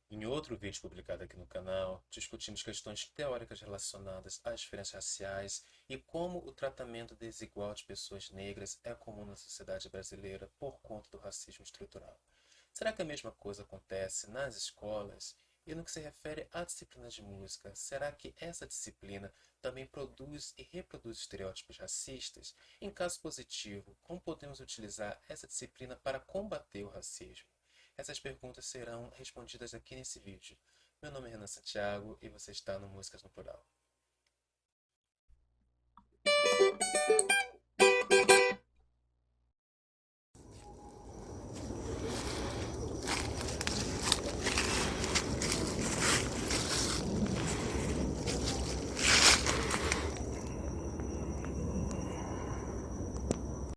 Em outro vídeo publicado aqui no canal, discutimos questões teóricas relacionadas às diferenças raciais e como o tratamento desigual de pessoas negras é comum na sociedade brasileira por conta do racismo estrutural. Será que a mesma coisa acontece nas escolas? E no que se refere à disciplina de música, será que essa disciplina também produz e reproduz estereótipos racistas? Em caso positivo, como podemos utilizar essa disciplina para combater o racismo? Essas perguntas serão respondidas aqui nesse vídeo. Meu nome é Renan Santiago e você está no Músicas no Plural.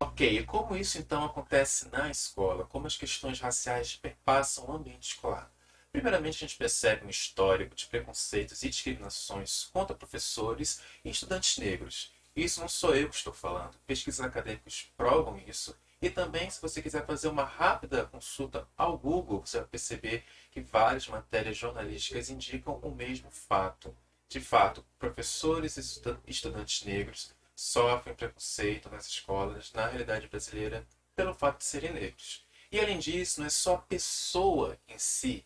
Ok, e como isso então acontece na escola? Como as questões raciais perpassam o ambiente escolar? Primeiramente, a gente percebe um histórico de preconceitos e discriminações contra professores e estudantes negros. Isso não sou eu que estou falando. Pesquisas acadêmicas provam isso. E também, se você quiser fazer uma rápida consulta ao Google, você vai perceber que várias matérias jornalísticas indicam o mesmo fato. De fato, professores e estudantes negros sofrem preconceito nas escolas, na realidade brasileira, pelo fato de serem negros. E além disso, não é só a pessoa em si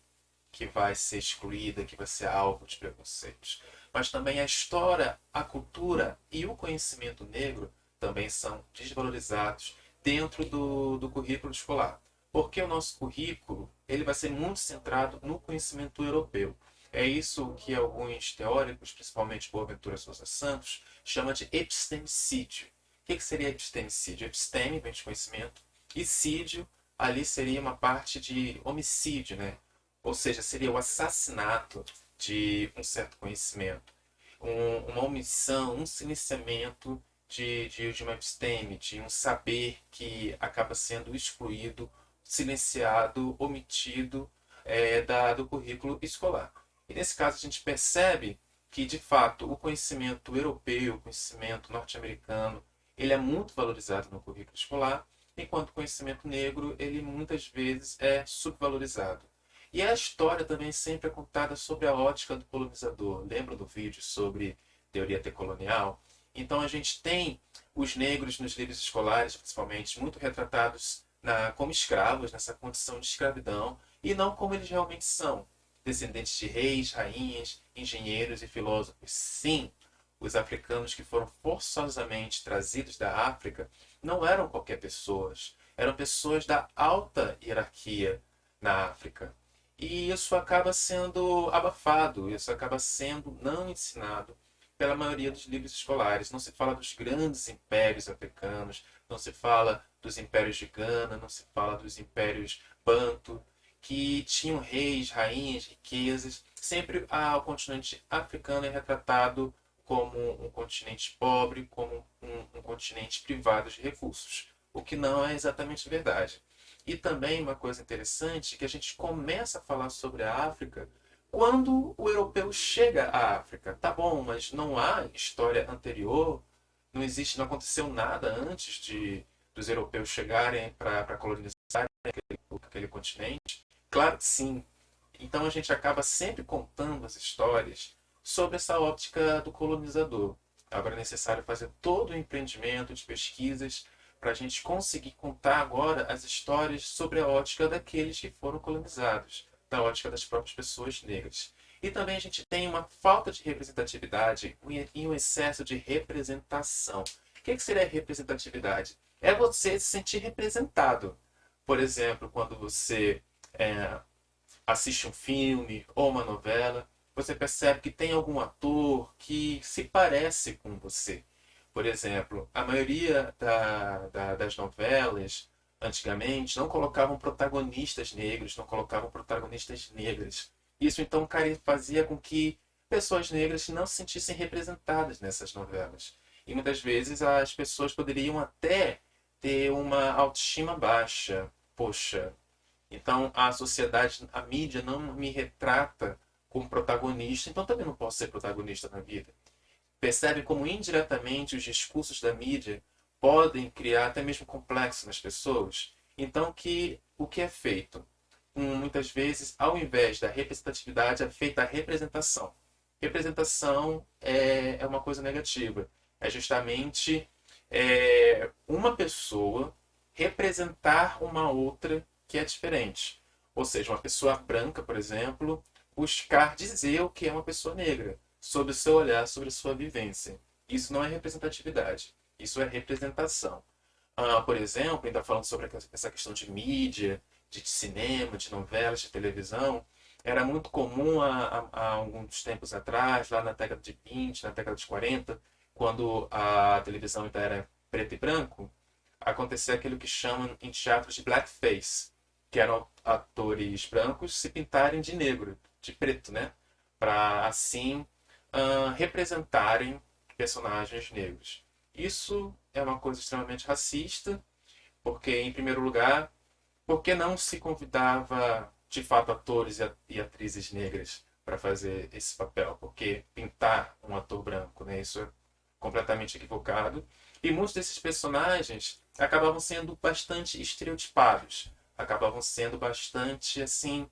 que vai ser excluída, que vai ser alvo de preconceitos, mas também a história, a cultura e o conhecimento negro também são desvalorizados dentro do currículo escolar. Porque o nosso currículo ele vai ser muito centrado no conhecimento europeu. É isso que alguns teóricos, principalmente Boaventura Sousa Santos, chama de epistemicídio. O que seria epistemicídio? Episteme vem de conhecimento, e sídio ali seria uma parte de homicídio, né? Ou seja, seria o assassinato de um certo conhecimento, uma omissão, um silenciamento de uma episteme, de um saber que acaba sendo excluído, silenciado, omitido do currículo escolar. E nesse caso a gente percebe que, de fato, o conhecimento europeu, o conhecimento norte-americano, ele é muito valorizado no currículo escolar, enquanto o conhecimento negro, ele muitas vezes é subvalorizado. E a história também sempre é contada sobre a ótica do colonizador. Lembra do vídeo sobre teoria decolonial? Então a gente tem os negros nos livros escolares, principalmente, muito retratados como escravos, nessa condição de escravidão, e não como eles realmente são descendentes de reis, rainhas, engenheiros e filósofos. Sim, os africanos que foram forçosamente trazidos da África não eram qualquer pessoas, eram pessoas da alta hierarquia na África. E isso acaba sendo abafado, isso acaba sendo não ensinado pela maioria dos livros escolares. Não se fala dos grandes impérios africanos, não se fala dos impérios de Gana, não se fala dos impérios Banto, que tinham reis, rainhas, riquezas. Sempre o continente africano é retratado como um continente pobre, como um continente privado de recursos, o que não é exatamente verdade. E também uma coisa interessante é que a gente começa a falar sobre a África quando o europeu chega à África. Tá bom, mas não há história anterior, não existe, não aconteceu nada antes dos europeus chegarem para colonizar aquele continente. Claro que sim. Então a gente acaba sempre contando as histórias sobre essa óptica do colonizador. Agora é necessário fazer todo o empreendimento de pesquisas para a gente conseguir contar agora as histórias sobre a ótica daqueles que foram colonizados, da ótica das próprias pessoas negras. E também a gente tem uma falta de representatividade e um excesso de representação. O que seria representatividade? É você se sentir representado. Por exemplo, quando você é, assiste um filme ou uma novela, você percebe que tem algum ator que se parece com você. Por exemplo, a maioria das novelas, antigamente, não colocavam protagonistas negros, não colocavam protagonistas negras. Isso então fazia com que pessoas negras não se sentissem representadas nessas novelas. E muitas vezes as pessoas poderiam até ter uma autoestima baixa. Poxa, então a sociedade, a mídia não me retrata como protagonista, então também não posso ser protagonista na vida. Percebe como indiretamente os discursos da mídia podem criar até mesmo complexo nas pessoas? Então o que é feito? muitas vezes, ao invés da representatividade, é feita a representação. Representação é uma coisa negativa. É justamente uma pessoa representar uma outra que é diferente. Ou seja, uma pessoa branca, por exemplo, buscar dizer o que é uma pessoa negra, sobre o seu olhar, sobre a sua vivência. Isso não é representatividade, isso é representação. Por exemplo, ainda falando sobre essa questão de mídia, de cinema, de novelas, de televisão, era muito comum há alguns tempos atrás, lá na década de 20, na década de 40, quando a televisão ainda era preto e branco, acontecer aquilo que chamam em teatro de blackface, que eram atores brancos se pintarem de negro, de preto, né? Para assim representarem personagens negros. Isso é uma coisa extremamente racista, porque, em primeiro lugar, porque não se convidava de fato atores e atrizes negras para fazer esse papel? Porque pintar um ator branco, né, isso é completamente equivocado. E muitos desses personagens acabavam sendo bastante estereotipados, acabavam sendo bastante assim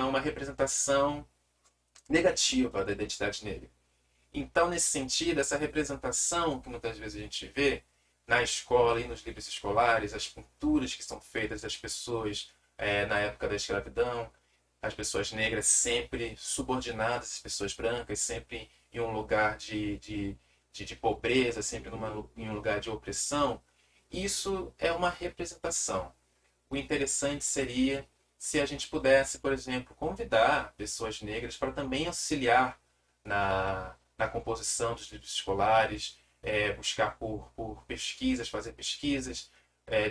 uma representação negativa da identidade negra. Então, nesse sentido, essa representação que muitas vezes a gente vê na escola e nos livros escolares, as pinturas que são feitas das pessoas na época da escravidão, as pessoas negras sempre subordinadas às pessoas brancas, sempre em um lugar de pobreza, sempre em um lugar de opressão, isso é uma representação. O interessante seria se a gente pudesse, por exemplo, convidar pessoas negras para também auxiliar na composição dos livros escolares, buscar por pesquisas, fazer pesquisas,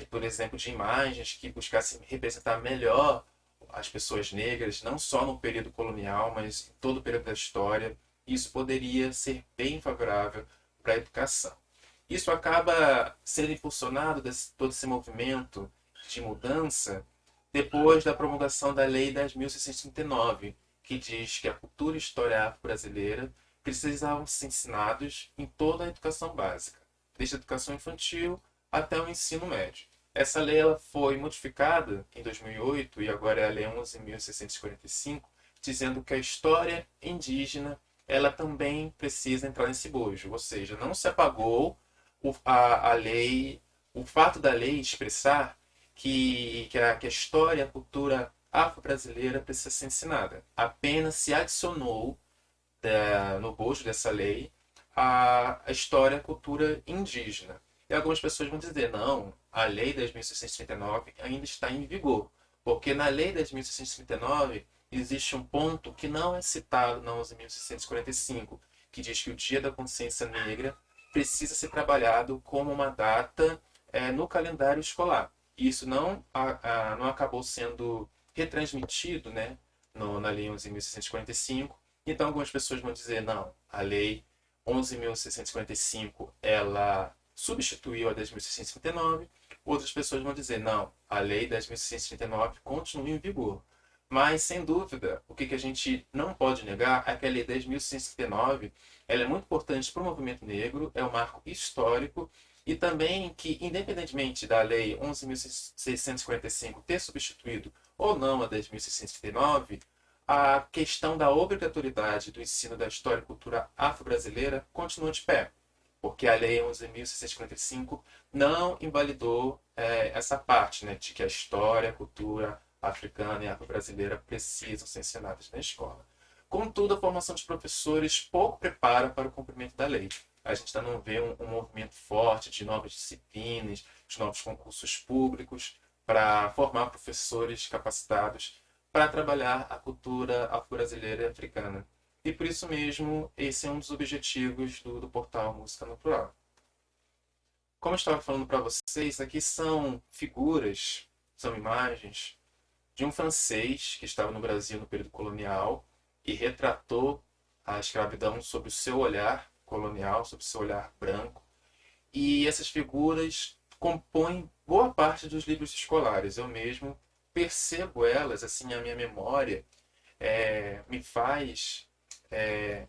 por exemplo, de imagens que buscassem representar melhor as pessoas negras, não só no período colonial, mas em todo o período da história. Isso poderia ser bem favorável para a educação. Isso acaba sendo impulsionado todo esse movimento de mudança depois da promulgação da Lei 10.639, que diz que a cultura e história afro-brasileira precisavam ser ensinados em toda a educação básica, desde a educação infantil até o ensino médio. Essa lei ela foi modificada em 2008 e agora é a Lei 11.645, dizendo que a história indígena ela também precisa entrar nesse bojo, ou seja, não se apagou a lei, o fato da lei expressar que a história e a cultura afro-brasileira precisa ser ensinada. Apenas se adicionou no bojo dessa lei a história e a cultura indígena. E algumas pessoas vão dizer, não, a lei 10.639 ainda está em vigor, porque na lei 10.639 existe um ponto que não é citado na 11.645, que diz que o Dia da Consciência Negra precisa ser trabalhado como uma data no calendário escolar. E isso não acabou sendo retransmitido, né, na Lei 11.645. Então, algumas pessoas vão dizer, não, a Lei 11.645 ela substituiu a 10.639. Outras pessoas vão dizer, não, a Lei 10.639 continua em vigor. Mas, sem dúvida, o que a gente não pode negar é que a Lei 10.639 ela é muito importante para o movimento negro, é um marco histórico, e também que, independentemente da Lei 11.645 ter substituído ou não a 10.639, a questão da obrigatoriedade do ensino da história e cultura afro-brasileira continua de pé, porque a Lei 11.645 não invalidou essa parte, né, de que a história, a cultura africana e afro-brasileira precisam ser ensinadas na escola. Contudo, a formação de professores pouco prepara para o cumprimento da lei. A gente ainda não vê um movimento forte de novas disciplinas, de novos concursos públicos para formar professores capacitados para trabalhar a cultura afro-brasileira e africana. E por isso mesmo, esse é um dos objetivos do portal Música no Plural. Como eu estava falando para vocês, aqui são figuras, são imagens de um francês que estava no Brasil no período colonial e retratou a escravidão sob o seu olhar colonial, sob o seu olhar branco. E essas figuras compõem boa parte dos livros escolares. Eu mesmo percebo elas, assim, a minha memória me faz...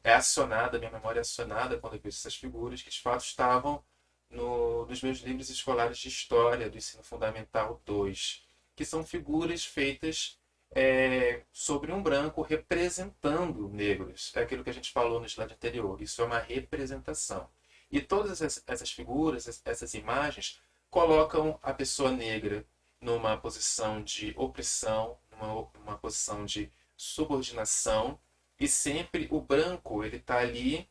acionada, a minha memória é acionada quando eu vejo essas figuras que de fato estavam nos meus livros escolares de História do Ensino Fundamental 2, que são figuras feitas sobre um branco representando negros. É aquilo que a gente falou no slide anterior. Isso é uma representação. E todas essas figuras, essas imagens, colocam a pessoa negra numa posição de opressão, numa posição de subordinação, e sempre o branco ele está ali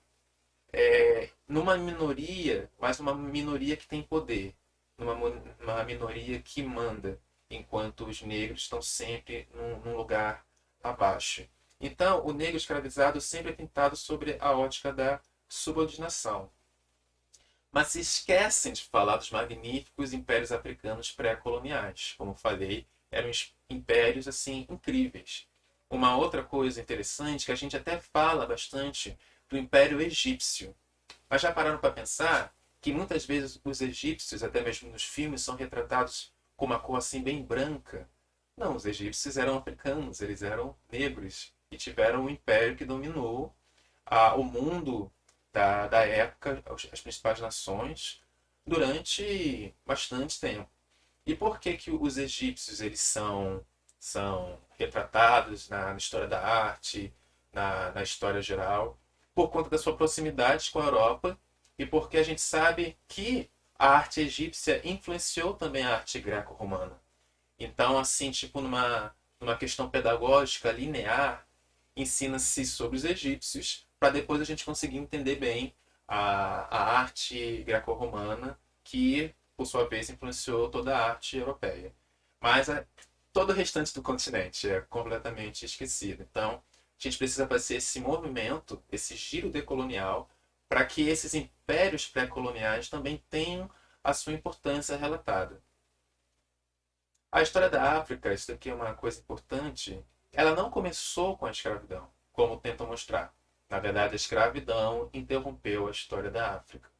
numa minoria, mas uma minoria que tem poder, numa minoria que manda, enquanto os negros estão sempre num lugar abaixo. Então, o negro escravizado sempre é pintado sobre a ótica da subordinação. Mas se esquecem de falar dos magníficos impérios africanos pré-coloniais. Como falei, eram impérios assim incríveis. Uma outra coisa interessante que a gente até fala bastante do Império Egípcio. Mas já pararam para pensar que muitas vezes os egípcios, até mesmo nos filmes, são retratados com uma cor assim bem branca? Não, os egípcios eram africanos, eles eram negros e tiveram um império que dominou o mundo da época, as principais nações, durante bastante tempo. E por que que os egípcios eles são retratados na história da arte, na história geral? Por conta da sua proximidade com a Europa e porque a gente sabe que a arte egípcia influenciou também a arte greco-romana. Então, assim, tipo numa questão pedagógica linear, ensina-se sobre os egípcios para depois a gente conseguir entender bem a arte greco-romana, que, por sua vez, influenciou toda a arte europeia. Mas todo o restante do continente é completamente esquecido. Então, a gente precisa fazer esse movimento, esse giro decolonial, para que esses impérios pré-coloniais também tenham a sua importância relatada. A história da África, isso aqui é uma coisa importante, ela não começou com a escravidão, como tentam mostrar. Na verdade, a escravidão interrompeu a história da África.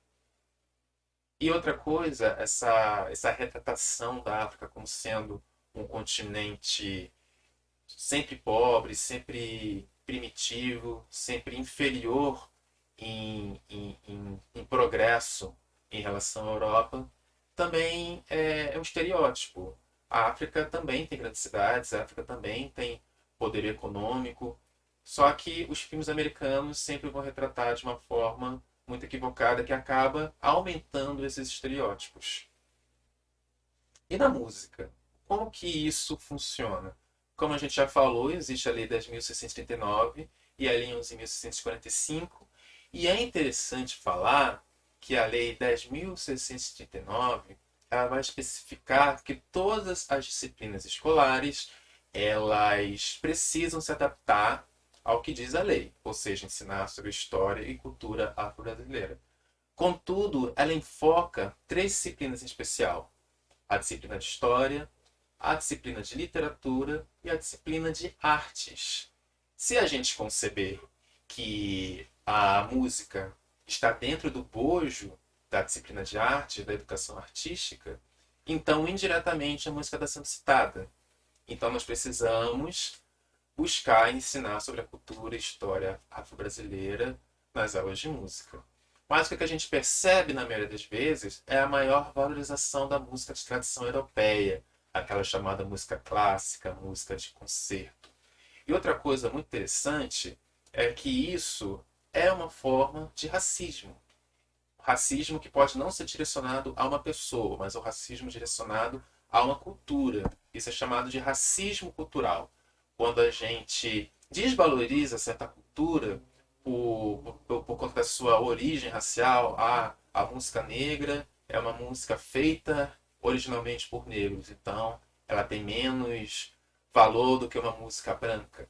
E outra coisa, essa retratação da África como sendo um continente sempre pobre, sempre primitivo, sempre inferior em progresso em relação à Europa, também é um estereótipo. A África também tem grandes cidades, a África também tem poder econômico, só que os filmes americanos sempre vão retratar de uma forma muito equivocada que acaba aumentando esses estereótipos. E na música? Como que isso funciona? Como a gente já falou, existe a Lei 10.639 e a Lei 11.645. E é interessante falar que a Lei 10.639 ela vai especificar que todas as disciplinas escolares elas precisam se adaptar ao que diz a lei, ou seja, ensinar sobre história e cultura afro-brasileira. Contudo, ela enfoca três disciplinas em especial: a disciplina de história, a disciplina de literatura e a disciplina de artes. Se a gente conceber que a música está dentro do bojo da disciplina de arte, da educação artística, então indiretamente a música está sendo citada. Então nós precisamos buscar ensinar sobre a cultura e história afro-brasileira nas aulas de música. Mas o que a gente percebe na maioria das vezes é a maior valorização da música de tradição europeia, aquela chamada música clássica, música de concerto. E outra coisa muito interessante é que isso é uma forma de racismo. Racismo que pode não ser direcionado a uma pessoa, mas o racismo direcionado a uma cultura. Isso é chamado de racismo cultural. Quando a gente desvaloriza certa cultura por conta da sua origem racial, a música negra é uma música feita originalmente por negros, então ela tem menos valor do que uma música branca,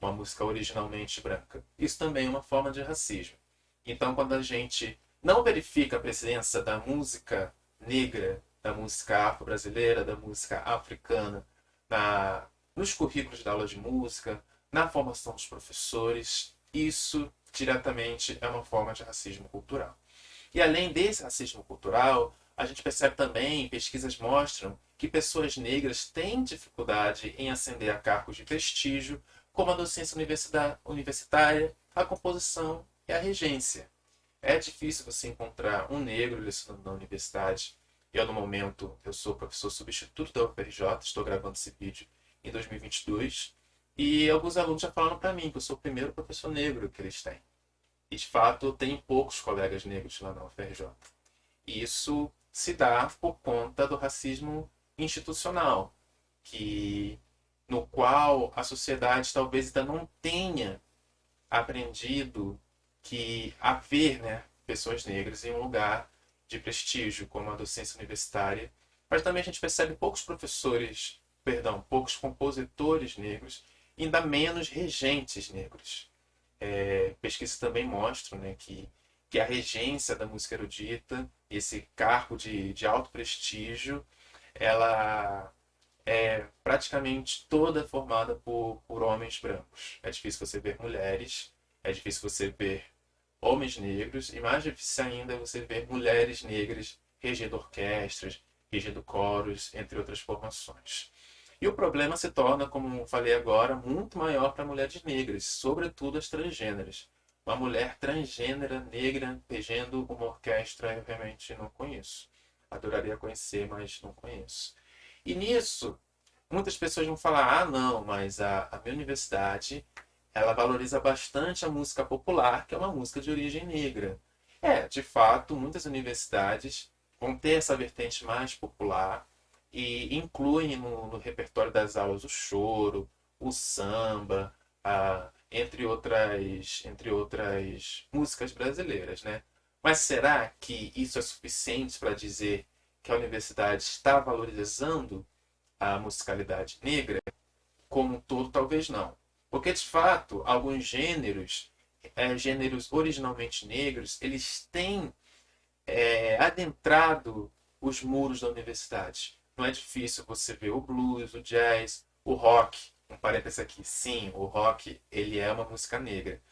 uma música originalmente branca. Isso também é uma forma de racismo. Então, quando a gente não verifica a presença da música negra, da música afro-brasileira, da música africana nos currículos da aula de música, na formação dos professores, isso diretamente é uma forma de racismo cultural. E além desse racismo cultural, a gente percebe também, pesquisas mostram, que pessoas negras têm dificuldade em ascender a cargos de prestígio, como a docência universitária, a composição e a regência. É difícil você encontrar um negro lecionando na universidade. Eu, no momento, eu sou professor substituto da UFRJ, estou gravando esse vídeo em 2022, e alguns alunos já falaram para mim que eu sou o primeiro professor negro que eles têm. E, de fato, tem poucos colegas negros lá na UFRJ. E isso se dá por conta do racismo institucional, que, no qual a sociedade talvez ainda não tenha aprendido que haver, né, pessoas negras em um lugar de prestígio, como a docência universitária. Mas também a gente percebe poucos professores, perdão, poucos compositores negros, e ainda menos regentes negros. Pesquisas também mostram, né, que a regência da música erudita, esse cargo de alto prestígio, ela é praticamente toda formada por homens brancos. É difícil você ver mulheres, é difícil você ver homens negros, e mais difícil ainda é você ver mulheres negras regendo orquestras, regendo coros, entre outras formações. E o problema se torna, como falei agora, muito maior para mulheres negras, sobretudo as transgêneras. Uma mulher transgênera negra regendo uma orquestra eu realmente não conheço. Adoraria conhecer, mas não conheço. E nisso, muitas pessoas vão falar, ah não, mas a minha universidade ela valoriza bastante a música popular, que é uma música de origem negra. De fato, muitas universidades vão ter essa vertente mais popular e incluem no repertório das aulas o choro, o samba, entre outras músicas brasileiras, né? Mas será que isso é suficiente para dizer que a universidade está valorizando a musicalidade negra? Como um todo, talvez não. Porque, de fato, alguns gêneros, gêneros originalmente negros, eles têm adentrado os muros da universidade. Não é difícil você ver o blues, o jazz, o rock. Um parêntese aqui. Sim, o rock ele é uma música negra.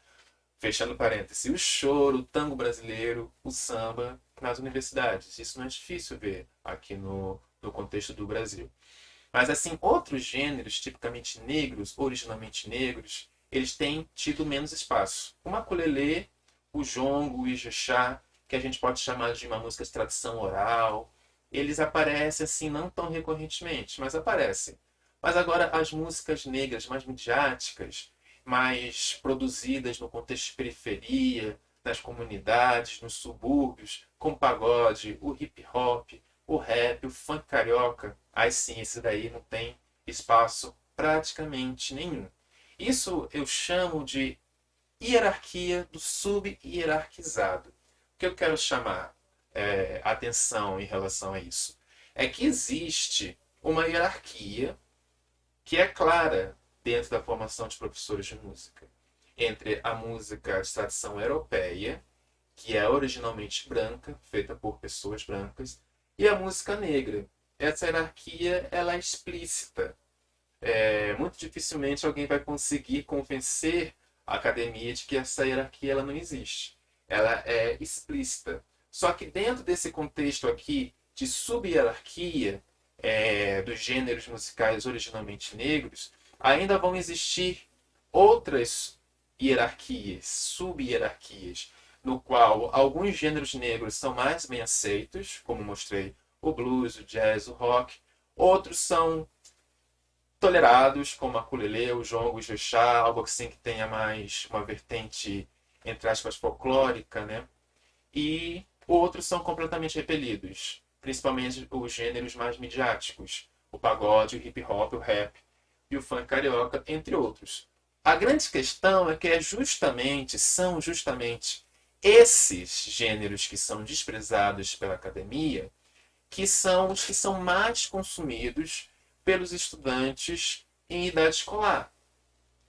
Fechando parêntese, o choro, o tango brasileiro, o samba nas universidades. Isso não é difícil ver aqui no contexto do Brasil. Mas, assim, outros gêneros, tipicamente negros, originalmente negros, eles têm tido menos espaço. O maculelê, o jongo, o ijexá, que a gente pode chamar de uma música de tradição oral, eles aparecem, assim, não tão recorrentemente, mas aparecem. Mas agora as músicas negras mais midiáticas, mais produzidas no contexto de periferia, nas comunidades, nos subúrbios, com o pagode, o hip hop, o rap, o funk carioca, aí sim, esse daí não tem espaço praticamente nenhum. Isso eu chamo de hierarquia do sub-hierarquizado. O que eu quero chamar atenção em relação a isso é que existe uma hierarquia que é clara dentro da formação de professores de música entre a música de tradição europeia, que é originalmente branca, feita por pessoas brancas, e a música negra. Essa hierarquia ela é explícita. Muito dificilmente alguém vai conseguir convencer a academia de que essa hierarquia ela não existe. Ela é explícita. Só que dentro desse contexto aqui de sub-hierarquia dos gêneros musicais originalmente negros, ainda vão existir outras hierarquias, sub-hierarquias, no qual alguns gêneros negros são mais bem aceitos, como mostrei, o blues, o jazz, o rock. Outros são tolerados, como a ukulele, o jongo, o ijexá, algo assim que tenha mais uma vertente, entre aspas, folclórica, né? E outros são completamente repelidos, principalmente os gêneros mais midiáticos, o pagode, o hip hop, o rap e o funk carioca, entre outros. A grande questão é que são justamente esses gêneros que são desprezados pela academia que são os que são mais consumidos pelos estudantes em idade escolar.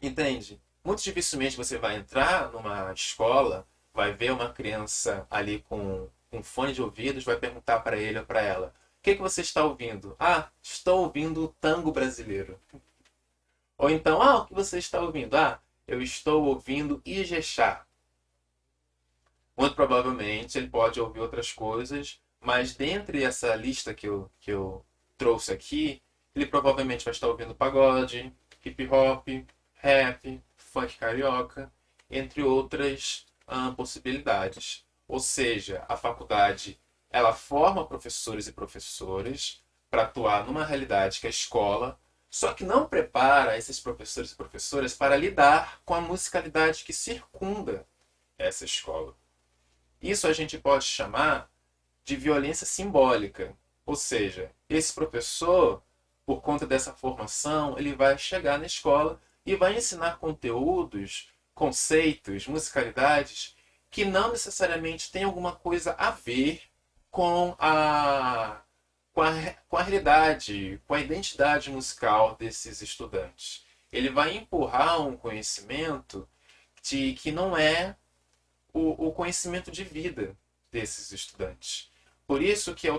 Entende? Muito dificilmente você vai entrar numa escola, vai ver uma criança ali com um fone de ouvidos, vai perguntar para ele ou para ela: o que você está ouvindo? Ah, estou ouvindo o tango brasileiro. Ou então, o que você está ouvindo? Ah, eu estou ouvindo Ijexá. Muito provavelmente ele pode ouvir outras coisas, mas dentre essa lista que eu trouxe aqui, ele provavelmente vai estar ouvindo pagode, hip hop, rap, funk carioca, entre outras possibilidades. Ou seja, a faculdade ela forma professores e professoras para atuar numa realidade que a escola Só que não prepara esses professores e professoras para lidar com a musicalidade que circunda essa escola. Isso a gente pode chamar de violência simbólica. Ou seja, esse professor, por conta dessa formação, ele vai chegar na escola e vai ensinar conteúdos, conceitos, musicalidades que não necessariamente têm alguma coisa a ver com com a realidade, com a identidade musical desses estudantes. Ele vai empurrar um conhecimento que não é o conhecimento de vida desses estudantes. Por isso que é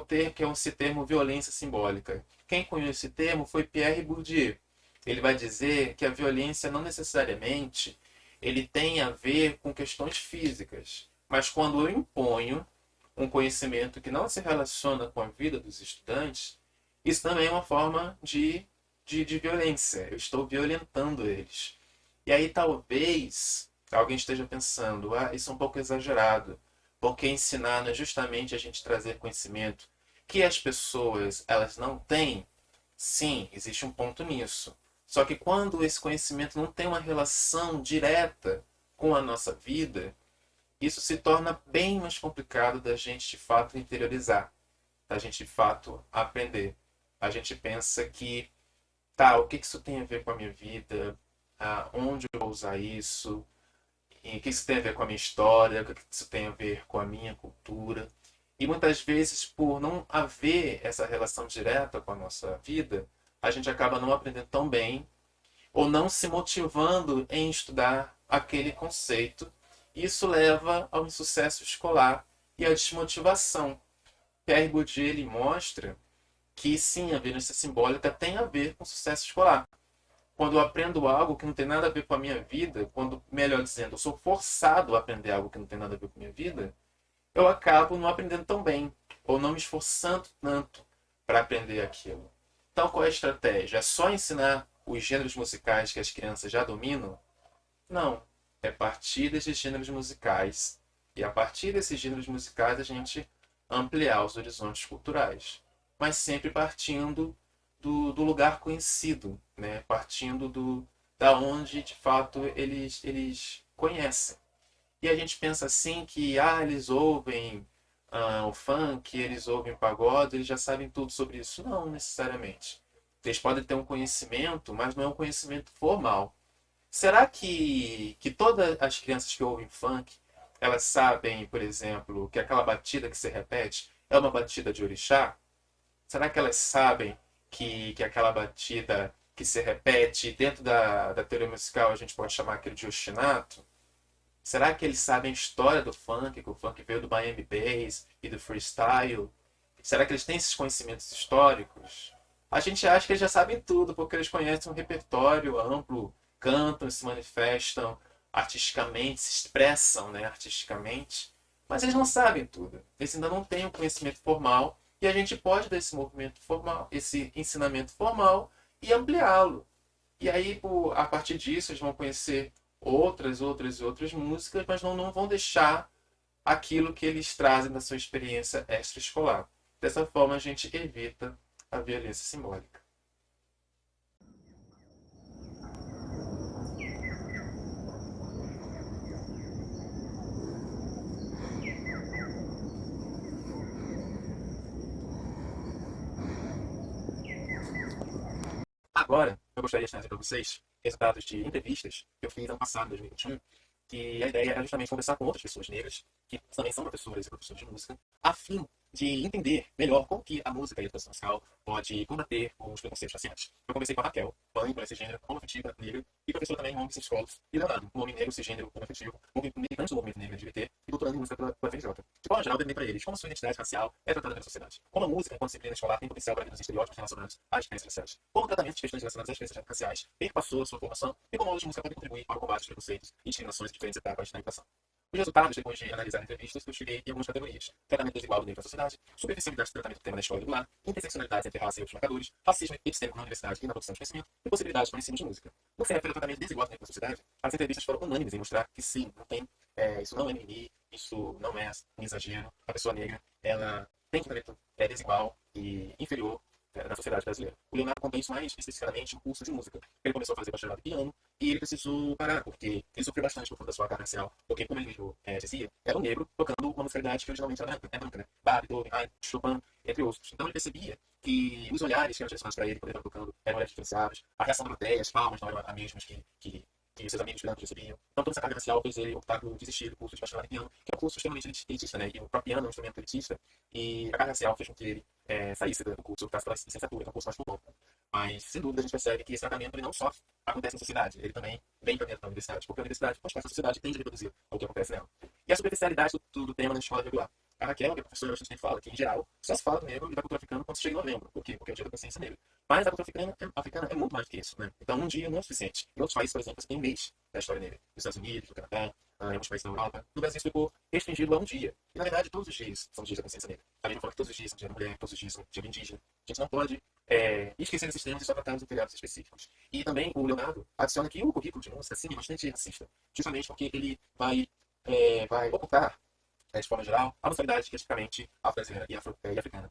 esse termo violência simbólica. Quem cunhou esse termo foi Pierre Bourdieu. Ele vai dizer que a violência não necessariamente ele tem a ver com questões físicas, mas quando eu imponho um conhecimento que não se relaciona com a vida dos estudantes, isso também é uma forma de violência. Eu estou violentando eles. E aí talvez alguém esteja pensando, isso é um pouco exagerado, porque ensinar não é justamente a gente trazer conhecimento que as pessoas elas não têm. Sim, existe um ponto nisso. Só que quando esse conhecimento não tem uma relação direta com a nossa vida, isso se torna bem mais complicado da gente de fato interiorizar, da gente de fato aprender. A gente pensa que, tá, o que isso tem a ver com a minha vida? Onde eu vou usar isso? E o que isso tem a ver com a minha história? O que isso tem a ver com a minha cultura? E muitas vezes, por não haver essa relação direta com a nossa vida, a gente acaba não aprendendo tão bem ou não se motivando em estudar aquele conceito. Isso leva ao insucesso escolar e à desmotivação. Pierre Bourdieu ele mostra que sim, a violência simbólica tem a ver com sucesso escolar. Quando eu aprendo algo que não tem nada a ver com a minha vida, quando, melhor dizendo, eu sou forçado a aprender algo que não tem nada a ver com a minha vida, eu acabo não aprendendo tão bem, ou não me esforçando tanto para aprender aquilo. Então, qual é a estratégia? É só ensinar os gêneros musicais que as crianças já dominam? Não. É a partir desses gêneros musicais. E a partir desses gêneros musicais a gente ampliar os horizontes culturais. Mas sempre partindo do lugar conhecido, né? Partindo da onde de fato eles conhecem. E a gente pensa assim que eles ouvem o funk, eles ouvem o pagode, eles já sabem tudo sobre isso. Não necessariamente. Eles podem ter um conhecimento, mas não é um conhecimento formal. Será que todas as crianças que ouvem funk, elas sabem, por exemplo, que aquela batida que se repete é uma batida de orixá? Será que elas sabem que aquela batida que se repete dentro da teoria musical a gente pode chamar aquilo de ostinato? Será que eles sabem a história do funk, que o funk veio do Miami Bass e do freestyle? Será que eles têm esses conhecimentos históricos? A gente acha que eles já sabem tudo, porque eles conhecem um repertório amplo, cantam, se manifestam artisticamente, se expressam, né, artisticamente, mas eles não sabem tudo. Eles ainda não têm um conhecimento formal e a gente pode dar esse movimento formal, esse ensinamento formal e ampliá-lo. E aí, a partir disso, eles vão conhecer outras músicas, mas não vão deixar aquilo que eles trazem da sua experiência extraescolar. Dessa forma, a gente evita a violência simbólica. Agora, eu gostaria de trazer para vocês resultados de entrevistas que eu fiz ano passado, 2021, que a ideia era justamente conversar com outras pessoas negras, que também são professoras e professores de música, a fim de entender melhor como que a música e a educação musical pode combater os preconceitos raciais. Eu conversei com a Raquel, mãe por esse gênero homoafetiva negra, e professora também em homens psicólogos, e Leonardo, um homem negro cisgênero homoafetivo, militante do movimento negro LGBT e doutorando em música pela FRJ. De forma geral, eu perguntei para eles como a sua identidade racial é tratada pela sociedade. Como a música, enquanto disciplina escolar, tem potencial para reduzir estereótipos relacionados às diferenças raciais. Como o tratamento de questões relacionadas às diferenças raciais perpassou a sua formação e como aulas de música podem contribuir para o combate aos preconceitos e discriminações em diferentes etapas da educação. Os resultados, depois de analisar entrevistas, eu cheguei em algumas categorias. Tratamento desigual do negro na sociedade, superficialidade do tratamento do tema na escola regular, interseccionalidade entre raça e outros marcadores, racismo epistêmico na universidade e na produção de conhecimento, e possibilidades para o ensino de música. No que se refere ao tratamento desigual do negro na sociedade, as entrevistas foram unânimes em mostrar que sim, não tem, isso não é mimimi, isso não é um exagero. A pessoa negra, ela tem que tratamento desigual e inferior na sociedade brasileira. O Leonardo contém isso mais especificamente no curso de música. Ele começou a fazer bacharelado de piano e ele precisou parar, porque ele sofreu bastante por conta da sua carga racial. Porque, como ele mesmo dizia, era um negro tocando uma musicalidade que originalmente era branca, né? Bach, Beethoven, Haydn, Chopin, entre outros. Então ele percebia que os olhares que eram direcionados para ele quando ele estava tocando eram olhares diferenciados, a reação da plateia, as palmas não eram as mesmas que seus amigos grandes recebiam. Então toda essa carga racial fez ele optar por desistir do curso de bacharelado em piano, que é um curso extremamente elitista, né? E o próprio piano é um instrumento elitista, e a carga racial fez com que ele saísse do curso, optasse pela licenciatura, que é um curso mais longo. Mas, sem dúvida, a gente percebe que esse tratamento ele não só acontece na sociedade, ele também vem para dentro da universidade, porque a universidade, faz parte da sociedade, tende a reproduzir o que acontece nela. E a superficialidade do tema na escola regular. A Raquel, que é a professora, a gente fala que, em geral, só se fala do negro e da cultura africana quando chega em novembro. Por quê? Porque é o dia da consciência negra. Mas a cultura africana é muito mais do que isso, né? Então, um dia não é suficiente. Em outros países, por exemplo, você tem um mês da história negra. Nos Estados Unidos, no Canadá, em alguns países da Europa. No Brasil, isso ficou restringido a um dia. E, na verdade, todos os dias são dias da consciência negra. A gente fala que todos os dias são dia da mulher, todos os dias são dia do indígena. A gente não pode esquecer desses temas e só tratar os feriados específicos. E também o Leonardo adiciona que o currículo de música, sim, é bastante racista. Justamente porque ele vai ocultar, de forma geral, a musicalidade que é tipicamente afro-brasileira e africana.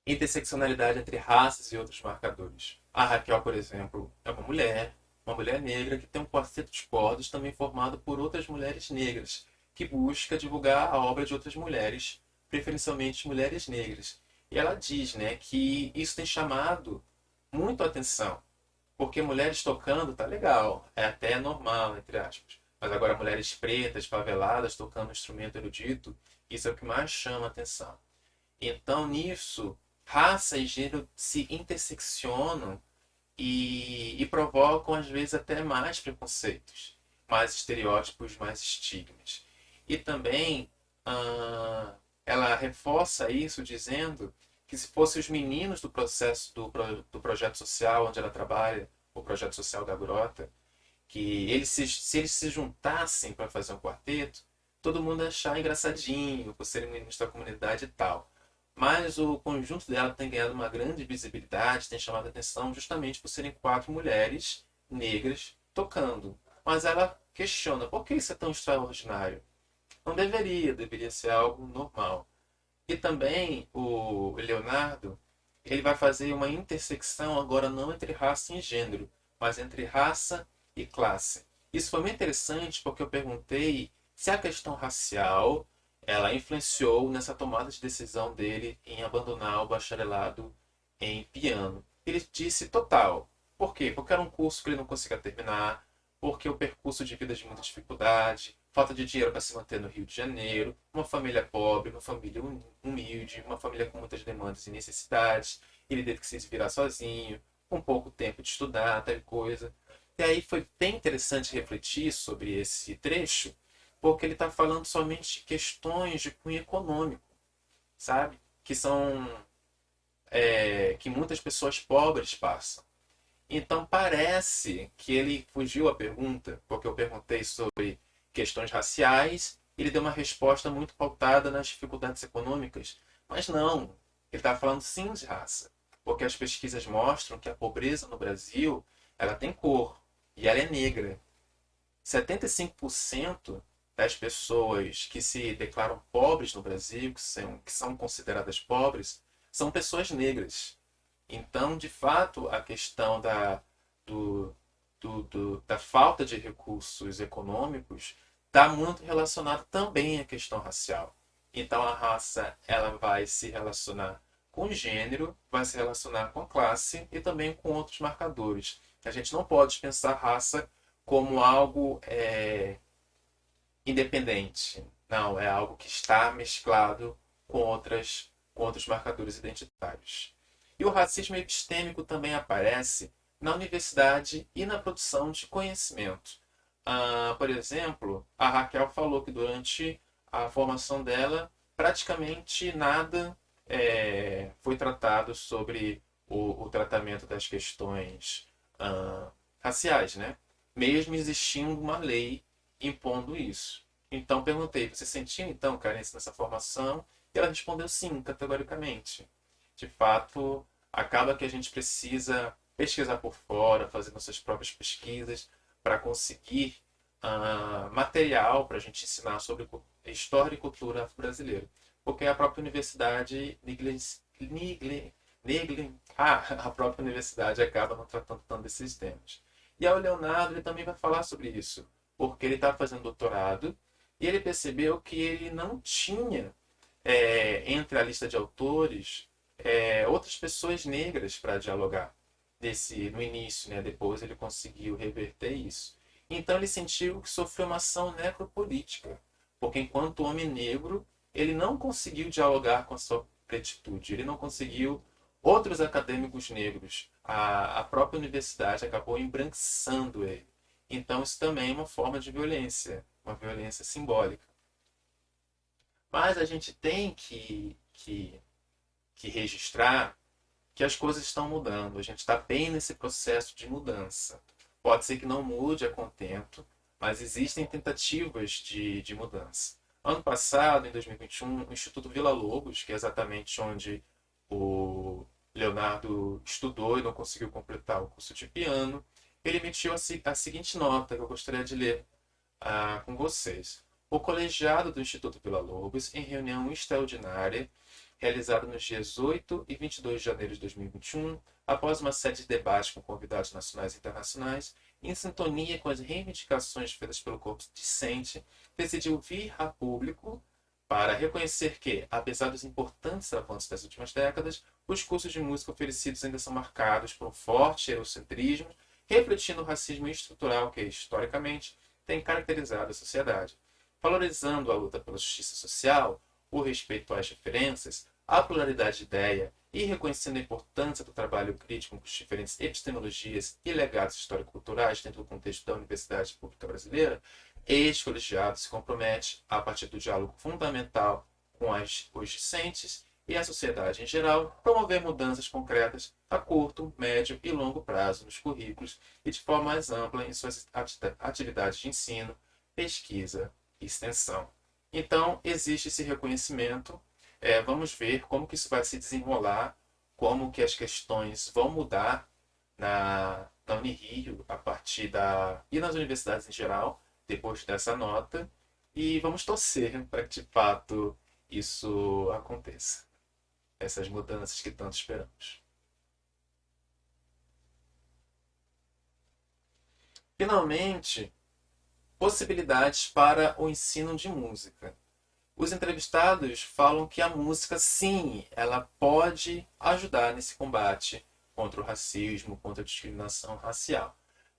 Interseccionalidade entre raças e outros marcadores. A Raquel, por exemplo, é uma mulher negra que tem um quarteto de cordas também formado por outras mulheres negras, que busca divulgar a obra de outras mulheres, preferencialmente mulheres negras. E ela diz, né, que isso tem chamado muito a atenção, porque mulheres tocando tá legal, é até normal, entre aspas. Mas agora mulheres pretas, faveladas, tocando um instrumento erudito, isso é o que mais chama a atenção. Então, nisso, raça e gênero se interseccionam e provocam, às vezes, até mais preconceitos, mais estereótipos, mais estigmas. E também ela reforça isso dizendo que se fossem os meninos do processo do projeto social onde ela trabalha, o projeto social da Grota, que se eles se juntassem para fazer um quarteto, todo mundo ia achar engraçadinho, por serem meninos da comunidade e tal. Mas o conjunto dela tem ganhado uma grande visibilidade, tem chamado a atenção justamente por serem quatro mulheres negras tocando. Mas ela questiona, por que isso é tão extraordinário? Não deveria, deveria ser algo normal. E também o Leonardo, ele vai fazer uma intersecção agora não entre raça e gênero, mas entre raça e classe. Isso foi muito interessante porque eu perguntei se a questão racial ela influenciou nessa tomada de decisão dele em abandonar o bacharelado em piano. Ele disse total. Por quê? Porque era um curso que ele não conseguia terminar, porque o percurso de vida de muita dificuldade, falta de dinheiro para se manter no Rio de Janeiro, uma família pobre, uma família humilde, uma família com muitas demandas e necessidades. Ele teve que se virar sozinho, com pouco tempo de estudar, tal coisa. E aí foi bem interessante refletir sobre esse trecho, porque ele está falando somente de questões de cunho econômico, sabe? Que são que muitas pessoas pobres passam. Então parece que ele fugiu à pergunta, porque eu perguntei sobre questões raciais, e ele deu uma resposta muito pautada nas dificuldades econômicas. Mas não, ele está falando sim de raça, porque as pesquisas mostram que a pobreza no Brasil ela tem cor e ela é negra. 75% das pessoas que se declaram pobres no Brasil, que são consideradas pobres, são pessoas negras. Então, de fato, a questão do, da falta de recursos econômicos está muito relacionada também à questão racial. Então, a raça ela vai se relacionar com o gênero, vai se relacionar com a classe e também com outros marcadores. A gente não pode pensar raça como algo independente. Não, é algo que está mesclado com outros marcadores identitários. E o racismo epistêmico também aparece na universidade e na produção de conhecimento. Por exemplo, a Raquel falou que durante a formação dela praticamente nada foi tratado sobre o tratamento das questões raciais, né? Mesmo existindo uma lei impondo isso. Então perguntei, você sentiu então carência nessa formação? E ela respondeu sim, categoricamente. De fato, acaba que a gente precisa pesquisar por fora, fazer nossas próprias pesquisas para conseguir material para a gente ensinar sobre história e cultura afro-brasileira. Porque a própria universidade a própria universidade acaba não tratando tanto desses temas. E aí o Leonardo ele também vai falar sobre isso, porque ele está fazendo doutorado e ele percebeu que ele não tinha, entre a lista de autores, outras pessoas negras para dialogar no início, né? Depois ele conseguiu reverter isso. Então ele sentiu que sofreu uma ação necropolítica, porque enquanto homem negro, ele não conseguiu dialogar com a sua pretitude, ele não conseguiu outros acadêmicos negros. A própria universidade acabou embranquiçando ele. Então isso também é uma forma de violência, uma violência simbólica. Mas a gente tem que registrar que as coisas estão mudando. A gente está bem nesse processo de mudança. Pode ser que não mude a contento, mas existem tentativas de mudança. Ano passado, em 2021, o Instituto Villa-Lobos, que é exatamente onde o Leonardo estudou e não conseguiu completar o curso de piano, ele emitiu a seguinte nota que eu gostaria de ler com vocês. O colegiado do Instituto Villa-Lobos, em reunião extraordinária, realizada nos dias 8 e 22 de janeiro de 2021, após uma série de debates com convidados nacionais e internacionais, em sintonia com as reivindicações feitas pelo corpo discente, decidiu vir a público para reconhecer que, apesar dos importantes avanços das últimas décadas, os cursos de música oferecidos ainda são marcados por um forte eurocentrismo, refletindo o racismo estrutural que, historicamente, tem caracterizado a sociedade. Valorizando a luta pela justiça social, o respeito às diferenças, a pluralidade de ideia e reconhecendo a importância do trabalho crítico com as diferentes epistemologias e legados histórico-culturais dentro do contexto da Universidade Pública Brasileira, este colegiado se compromete, a partir do diálogo fundamental com os discentes e a sociedade em geral, promover mudanças concretas a curto, médio e longo prazo nos currículos e de forma mais ampla em suas atividades de ensino, pesquisa e extensão. Então, existe esse reconhecimento. Vamos ver como que isso vai se desenrolar, como que as questões vão mudar na Unirio a partir e nas universidades em geral, depois dessa nota, e vamos torcer para que de fato isso aconteça. Essas mudanças que tanto esperamos. Finalmente, possibilidades para o ensino de música. Os entrevistados falam que a música, sim, ela pode ajudar nesse combate contra o racismo, contra a discriminação racial.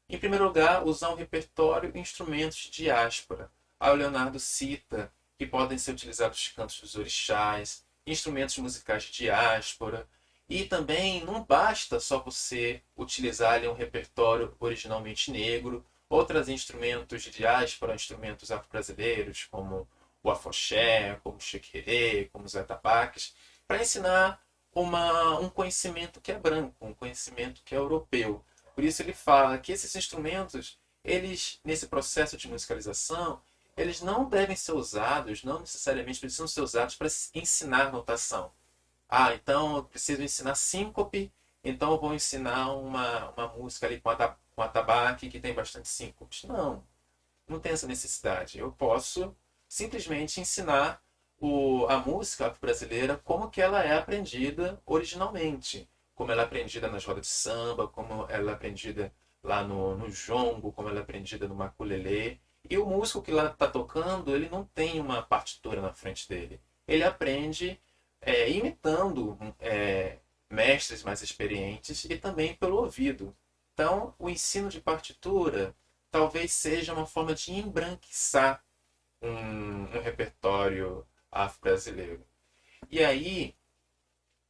Em primeiro lugar, usar um repertório e instrumentos de diáspora. Aí o Leonardo cita que podem ser utilizados cantos dos orixás, instrumentos musicais de diáspora, e também não basta só você utilizar ali um repertório originalmente negro, ou trazer instrumentos de diáspora, instrumentos afro-brasileiros, como o afoxé, como o xequerê, como os atabaques, para ensinar um conhecimento que é branco, um conhecimento que é europeu. Por isso ele fala que esses instrumentos, eles, nesse processo de musicalização, eles não devem ser usados, não necessariamente precisam ser usados para ensinar notação. Então eu preciso ensinar síncope, então eu vou ensinar uma música ali com atabaque que tem bastante síncopes. Não tem essa necessidade. Eu posso simplesmente ensinar a música brasileira como que ela é aprendida originalmente. Como ela é aprendida nas rodas de samba, como ela é aprendida lá no jongo, como ela é aprendida no maculelê. E o músico que lá está tocando, ele não tem uma partitura na frente dele. Ele aprende imitando mestres mais experientes e também pelo ouvido. Então, o ensino de partitura talvez seja uma forma de embranquiçar um repertório afro-brasileiro. E aí,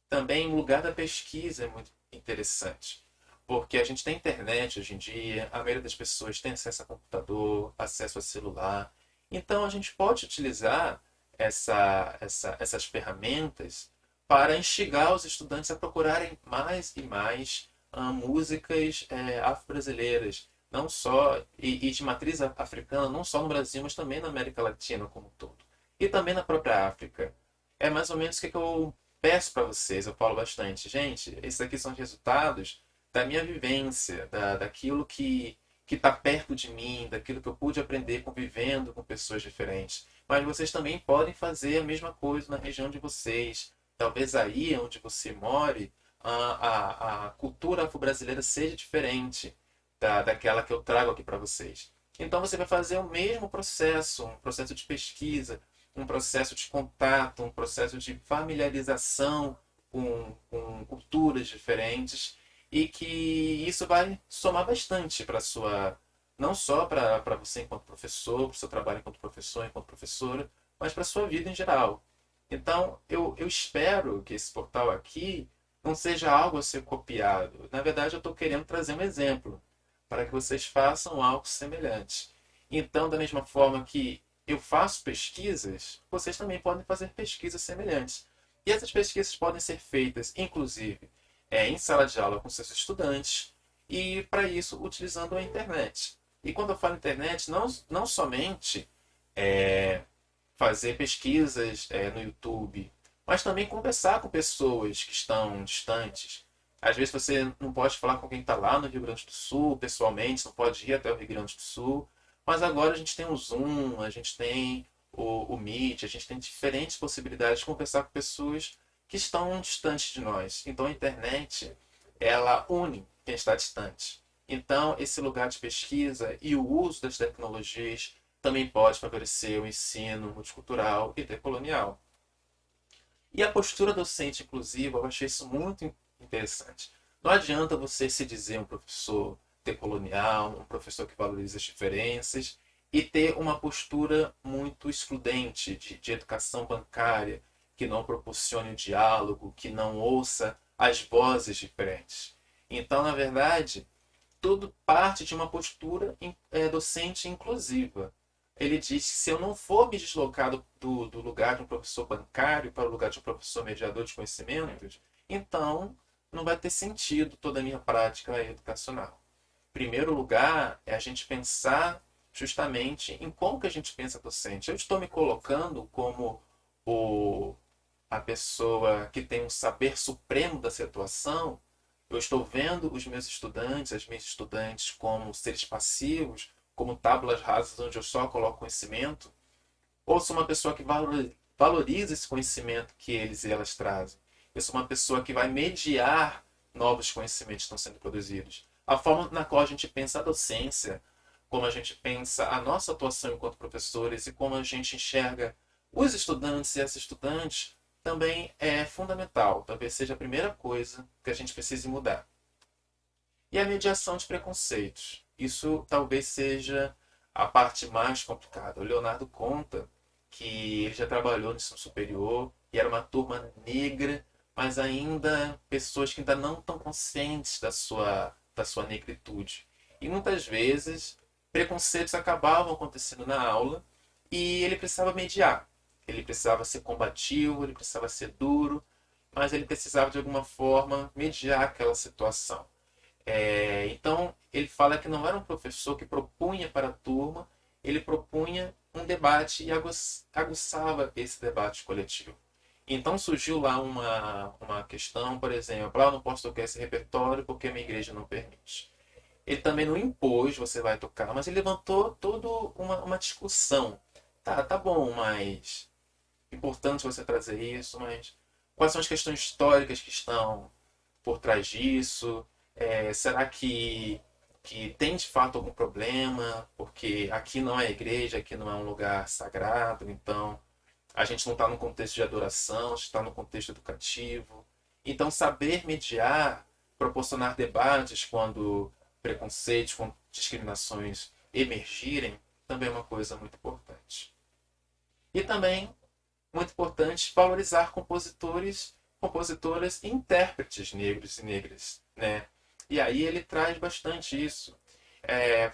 também o lugar da pesquisa é muito interessante, porque a gente tem internet hoje em dia, a maioria das pessoas tem acesso a computador, acesso a celular, então a gente pode utilizar essas ferramentas para instigar os estudantes a procurarem mais e mais músicas afro-brasileiras, não só e de matriz africana, não só no Brasil, mas também na América Latina como um todo. E também na própria África. É mais ou menos o que eu peço para vocês, eu falo bastante. Gente, esses aqui são os resultados da minha vivência, daquilo que está perto de mim, daquilo que eu pude aprender convivendo com pessoas diferentes. Mas vocês também podem fazer a mesma coisa na região de vocês. Talvez aí onde você more, a cultura afro-brasileira seja diferente daquela que eu trago aqui para vocês. Então você vai fazer o mesmo processo, um processo de pesquisa, um processo de contato, um processo de familiarização com culturas diferentes e que isso vai somar bastante para sua, não só para você enquanto professor, para o seu trabalho enquanto professor, enquanto professora, mas para a sua vida em geral. Então, eu espero que esse portal aqui não seja algo a ser copiado. Na verdade, eu estou querendo trazer um exemplo para que vocês façam algo semelhante. Então, da mesma forma que eu faço pesquisas, vocês também podem fazer pesquisas semelhantes. E essas pesquisas podem ser feitas, inclusive, em sala de aula com seus estudantes, e para isso utilizando a internet. E quando eu falo internet, não somente é, fazer pesquisas no YouTube, mas também conversar com pessoas que estão distantes. Às vezes você não pode falar com quem está lá no Rio Grande do Sul, pessoalmente, não pode ir até o Rio Grande do Sul, mas agora a gente tem o Zoom, a gente tem o Meet, a gente tem diferentes possibilidades de conversar com pessoas que estão distantes de nós. Então a internet, ela une quem está distante. Então esse lugar de pesquisa e o uso das tecnologias também pode favorecer o ensino multicultural e decolonial. E a postura docente inclusiva, eu achei isso muito interessante. Não adianta você se dizer um professor decolonial, um professor que valoriza as diferenças, e ter uma postura muito excludente de educação bancária, que não proporcione o diálogo, que não ouça as vozes diferentes. Então, na verdade, tudo parte de uma postura docente inclusiva. Ele diz que se eu não for me deslocar do lugar de um professor bancário para o lugar de um professor mediador de conhecimentos, então não vai ter sentido toda a minha prática educacional. Em primeiro lugar, é a gente pensar justamente em como que a gente pensa docente. Eu estou me colocando como o, a pessoa que tem um saber supremo da situação. Eu estou vendo os meus estudantes, as minhas estudantes, como seres passivos, como tábuas rasas onde eu só coloco conhecimento, ou sou uma pessoa que valoriza esse conhecimento que eles e elas trazem. Eu sou uma pessoa que vai mediar novos conhecimentos que estão sendo produzidos. A forma na qual a gente pensa a docência, como a gente pensa a nossa atuação enquanto professores e como a gente enxerga os estudantes e as estudantes também é fundamental. Talvez seja a primeira coisa que a gente precise mudar. E a mediação de preconceitos. Isso talvez seja a parte mais complicada. O Leonardo conta que ele já trabalhou no ensino superior e era uma turma negra, mas ainda pessoas que ainda não estão conscientes da sua negritude. E muitas vezes preconceitos acabavam acontecendo na aula e ele precisava mediar. Ele precisava ser combativo, ele precisava ser duro, mas ele precisava de alguma forma mediar aquela situação. Então, ele fala que não era um professor que propunha para a turma, ele propunha um debate e aguçava esse debate coletivo. Então surgiu lá uma questão, por exemplo, eu não posso tocar esse repertório porque a minha igreja não permite. Ele também não impôs, você vai tocar, mas ele levantou toda uma discussão. Tá bom, mas importante você trazer isso, mas quais são as questões históricas que estão por trás disso? Será que tem de fato algum problema? Porque aqui não é igreja, aqui não é um lugar sagrado, então a gente não está num contexto de adoração, está no contexto educativo. Então, saber mediar, proporcionar debates quando preconceitos, quando discriminações emergirem, também é uma coisa muito importante. E também, muito importante, valorizar compositores, compositoras e intérpretes negros e negras, né? E aí ele traz bastante isso.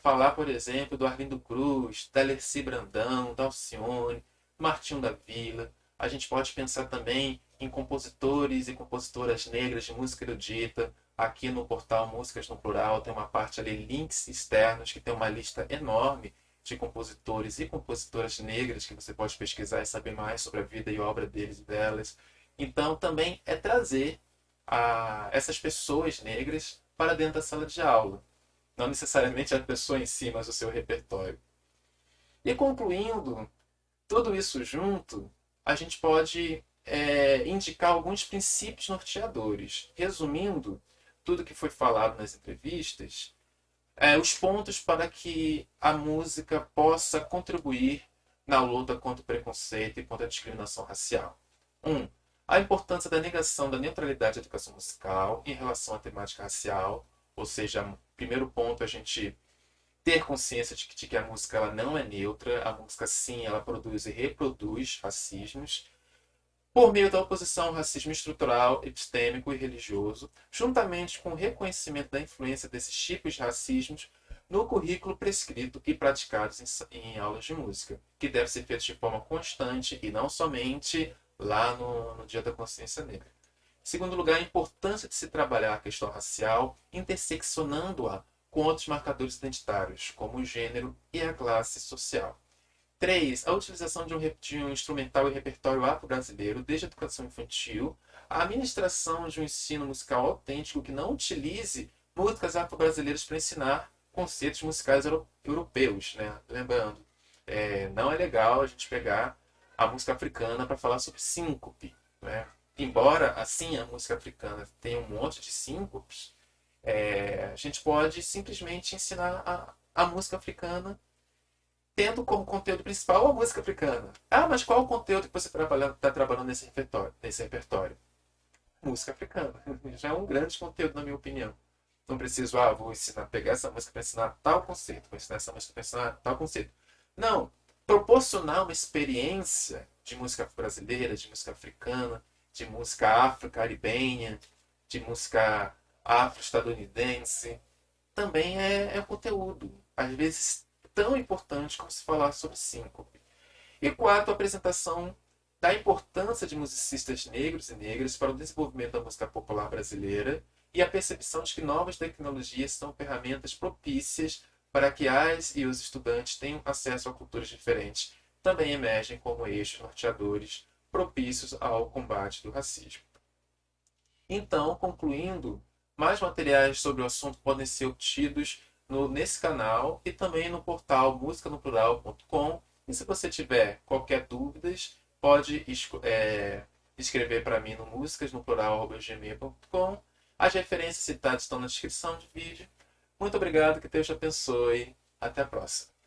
Falar, por exemplo, do Arlindo Cruz, da Lercy Brandão, da Alcione, Martinho da Vila. A gente pode pensar também em compositores e compositoras negras de música erudita. Aqui no portal Músicas no Plural tem uma parte ali, links externos, que tem uma lista enorme de compositores e compositoras negras que você pode pesquisar e saber mais sobre a vida e obra deles e delas. Então também é trazer essas pessoas negras para dentro da sala de aula. Não necessariamente a pessoa em si, mas o seu repertório. E concluindo tudo isso junto, a gente pode indicar alguns princípios norteadores. Resumindo tudo que foi falado nas entrevistas, os pontos para que a música possa contribuir na luta contra o preconceito e contra a discriminação racial. 1. A importância da negação da neutralidade da educação musical em relação à temática racial, ou seja, primeiro ponto é a gente ter consciência de que a música ela não é neutra, a música sim, ela produz e reproduz racismos, por meio da oposição ao racismo estrutural, epistêmico e religioso, juntamente com o reconhecimento da influência desses tipos de racismos no currículo prescrito e praticados em aulas de música, que deve ser feito de forma constante e não somente lá no Dia da Consciência Negra. Em segundo lugar, a importância de se trabalhar a questão racial, interseccionando-a com outros marcadores identitários, como o gênero e a classe social. 3. A utilização de um instrumental e repertório afro-brasileiro desde a educação infantil, a administração de um ensino musical autêntico que não utilize músicas afro-brasileiras para ensinar conceitos musicais europeus. Né? Lembrando, não é legal a gente pegar a música africana para falar sobre síncope. Né? Embora, assim, a música africana tenha um monte de síncopes, a gente pode simplesmente ensinar a música africana tendo como conteúdo principal a música africana. Ah, mas qual o conteúdo que você está trabalhando nesse repertório? Música africana. Já é um grande conteúdo, na minha opinião. Não preciso, vou pegar essa música para ensinar tal conceito, vou ensinar essa música para ensinar tal conceito. Não. Proporcionar uma experiência de música brasileira, de música africana, de música afro-caribenha, de música afro-estadunidense, também é conteúdo. Às vezes tão importante como se falar sobre síncope. E 4, a apresentação da importância de musicistas negros e negras para o desenvolvimento da música popular brasileira e a percepção de que novas tecnologias são ferramentas propícias para que as e os estudantes tenham acesso a culturas diferentes, também emergem como eixos norteadores propícios ao combate do racismo. Então, concluindo, mais materiais sobre o assunto podem ser obtidos nesse canal e também no portal musicanoplural.com. E se você tiver qualquer dúvida, pode escrever para mim no musicasnoplural.gmail.com. As referências citadas estão na descrição do vídeo. Muito obrigado, que Deus te abençoe. Até a próxima.